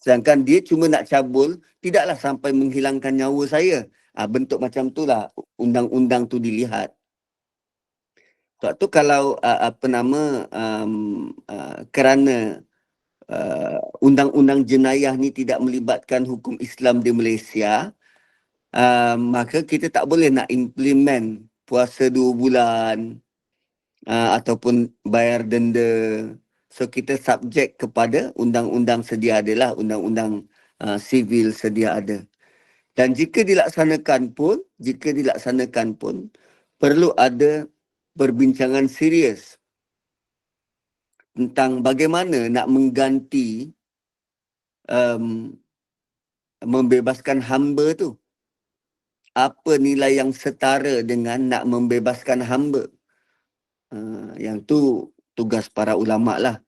Sedangkan dia cuma nak cabul, tidaklah sampai menghilangkan nyawa saya. Bentuk macam itulah undang-undang tu dilihat. Sebab tu kalau kerana undang-undang jenayah ni tidak melibatkan hukum Islam di Malaysia, maka kita tak boleh nak implement puasa 2 bulan ataupun bayar denda. So kita subjek kepada undang-undang sedia ada lah, undang-undang sivil sedia ada. Dan jika dilaksanakan pun perlu ada perbincangan serius tentang bagaimana nak mengganti membebaskan hamba tu. Apa nilai yang setara dengan nak membebaskan hamba. Yang tu tugas para ulama lah.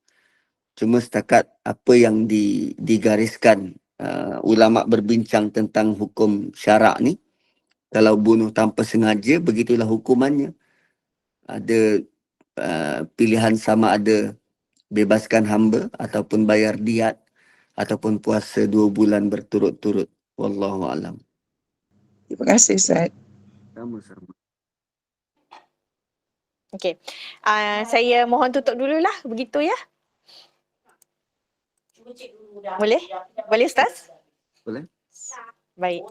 Cuma setakat apa yang digariskan ulama berbincang tentang hukum syarak ni, kalau bunuh tanpa sengaja, begitulah hukumannya. Ada pilihan sama ada bebaskan hamba ataupun bayar diat ataupun puasa 2 bulan berturut-turut. Wallahu alam. Terima kasih Ustaz. Sama-sama. Okey. Saya mohon tutup dululah, begitu ya. Boleh? Boleh Ustaz? Boleh? Baik.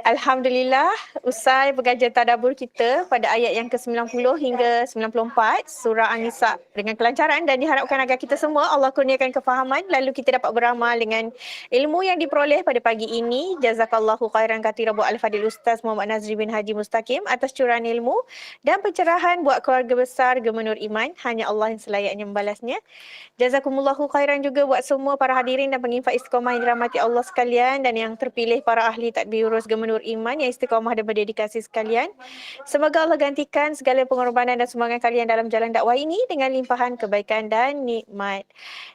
Alhamdulillah, usai pengajian tadabbur kita pada ayat yang ke-90 hingga 94 surah An-Nisa dengan kelancaran, dan diharapkan agar kita semua Allah kurniakan kefahaman lalu kita dapat beramal dengan ilmu yang diperoleh pada pagi ini. Jazakallahu khairan katsira buat Al-Fadil Ustaz Muhammad Nazri bin Haji Mustaqim atas curahan ilmu dan pencerahan buat keluarga besar Gemenur Iman. Hanya Allah yang selayaknya membalasnya. Jazakumullahu khairan juga buat semua para hadirin dan penginfak istiqamah yang dirahmati Allah sekalian, dan yang terpilih para ahli tadbir urus Gemenur Iman yang istiqamah dan berdedikasi sekalian. Semoga Allah gantikan segala pengorbanan dan sumbangan kalian dalam jalan dakwah ini dengan limpahan kebaikan dan nikmat.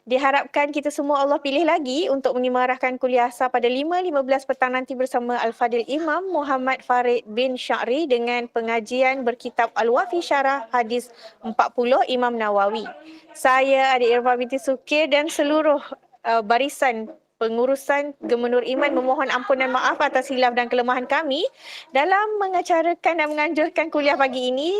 Diharapkan kita semua Allah pilih lagi untuk mengimarahkan kuliah asar pada 5.15 petang nanti bersama Al-Fadil Imam Muhammad Farid bin Sya'ri dengan pengajian berkitab Al-Wafi Syarah Hadis 40 Imam Nawawi. Saya Adik Irma binti Sukir dan seluruh barisan pengurusan Gemenur Iman memohon ampunan maaf atas hilaf dan kelemahan kami dalam mengacarakan dan menganjurkan kuliah pagi ini.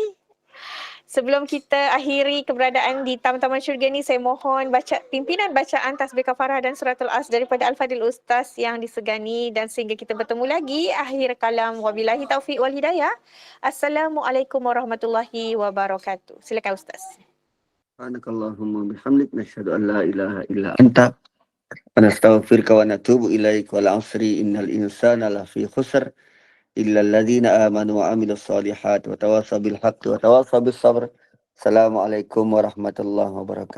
Sebelum kita akhiri keberadaan di Taman-Taman Syurga ni, saya mohon pimpinan bacaan tasbih kafarah dan suratul as daripada Al-Fadil Ustaz yang disegani, dan sehingga kita bertemu lagi. Akhir kalam, wabillahi taufiq wal hidayah. Assalamualaikum warahmatullahi wabarakatuh. Silakan Ustaz. Subhanakallahumma bihamdik nasyhadu an la ilaha illa anta wa nastaghfiruka wa natubu ilaik. Wal 'asri innal insana lafi khusr illa alladhina amanu wa 'amilus solihat wa tawasaw bil haqqi wa tawasaw bis sabr. Assalamualaikum warahmatullahi wabarakatuh.